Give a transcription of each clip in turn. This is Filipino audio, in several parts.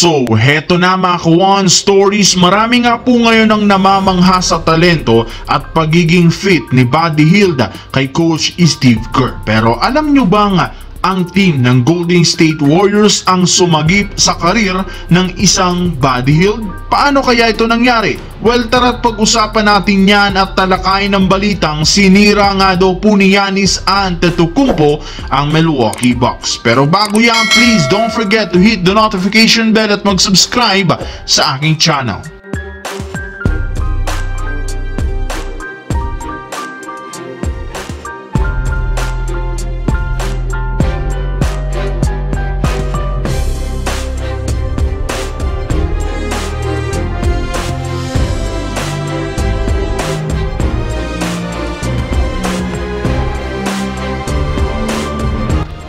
So, heto na mga Kawan Stories. Marami nga po ngayon ang namamangha sa talento at pagiging fit ni Buddy Hield kay Coach Steve Kerr. Pero alam nyo ba nga, ang team ng Golden State Warriors ang sumagip sa karir ng isang Buddy Hield? Paano kaya ito nangyari? Well, tara't pag-usapan natin yan at talakayin ng balitang sinira nga daw po ni Giannis Antetokounmpo ang Milwaukee Bucks. Pero bago yan, please don't forget to hit the notification bell at mag-subscribe sa aking channel.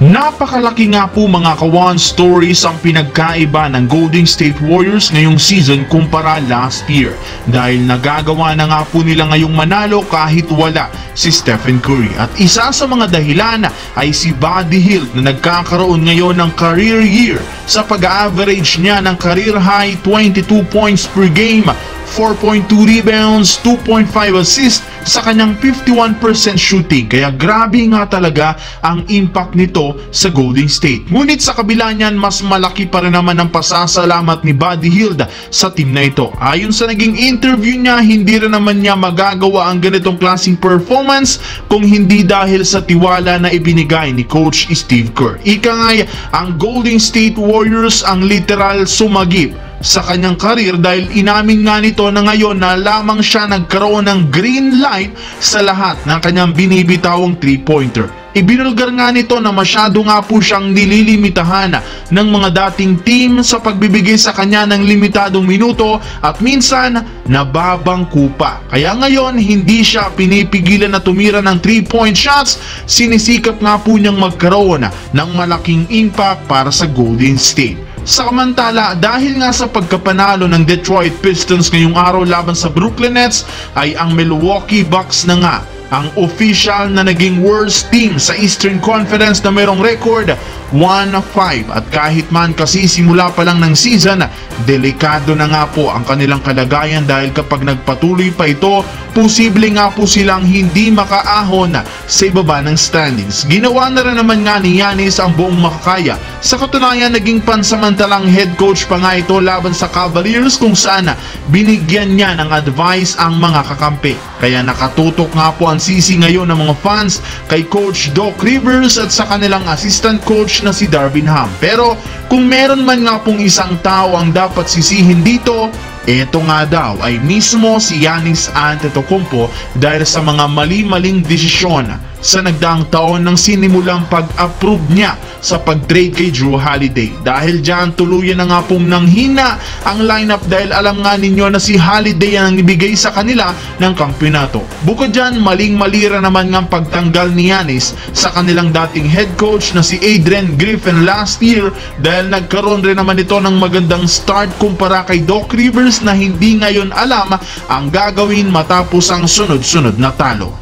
Napakalaki nga po mga Kawan Stories ang pinagkaiba ng Golden State Warriors ngayong season kumpara last year, dahil nagagawa na nga po nila ngayong manalo kahit wala si Stephen Curry. At isa sa mga dahilan ay si Buddy Hield na nagkakaroon ngayon ng career year sa pag-average niya ng career high 22 points per game, 4.2 rebounds, 2.5 assists sa kanyang 51% shooting. Kaya grabe nga talaga ang impact nito sa Golden State. Ngunit sa kabila niyan, mas malaki pa rin naman ang pasasalamat ni Buddy Hield sa team na ito. Ayon sa naging interview niya, hindi rin naman niya magagawa ang ganitong klaseng performance kung hindi dahil sa tiwala na ibinigay ni Coach Steve Kerr. Ika nga, ang Golden State Warriors ang literal sumagip sa kanyang karir dahil inamin nga nito na ngayon na lamang siya nagkaroon ng green light sa lahat ng kanyang binibitawang 3-pointer. Ibinulgar nga nito na masyado nga po siyang nililimitahan ng mga dating team sa pagbibigay sa kanya ng limitadong minuto at minsan nababangku pa. Kaya ngayon hindi siya pinipigilan na tumira ng 3-point shots, sinisikap nga po niyang magkaroon ng malaking impact para sa Golden State. Samantala, dahil nga sa pagkapanalo ng Detroit Pistons ngayong araw laban sa Brooklyn Nets, ay ang Milwaukee Bucks na nga ang official na naging worst team sa Eastern Conference na mayroong record 1-5. At kahit man kasi simula pa lang ng season, delikado na nga po ang kanilang kalagayan dahil kapag nagpatuloy pa ito, posible nga po silang hindi makaahon sa ibaba ng standings. Ginawa na rin naman nga ni Giannis ang buong makakaya. Sa katunayan, naging pansamantalang head coach pa nga ito laban sa Cavaliers kung saan binigyan niya ng advice ang mga kakampi. Kaya nakatutok nga po ang sisi ngayon ng mga fans kay Coach Doc Rivers at sa kanilang assistant coach na si Darvin Ham. Pero kung meron man nga pong isang tao ang dapat sisihin dito, ito nga daw ay mismo si Giannis Antetokounmpo dahil sa mga mali-maling desisyon sa nagdaang taon nang sinimulang pag-approve niya sa pag-trade kay Jrue Holiday. Dahil dyan, tuluyan na nga pong nanghina ang lineup dahil alam nga ninyo na si Holiday ang ibigay sa kanila ng kampyonato. Bukod dyan, maling-mali rin naman nga pagtanggal ni Giannis sa kanilang dating head coach na si Adrian Griffin last year dahil nagkaroon rin naman ito ng magandang start kumpara kay Doc Rivers na hindi ngayon alam ang gagawin matapos ang sunod-sunod na talo.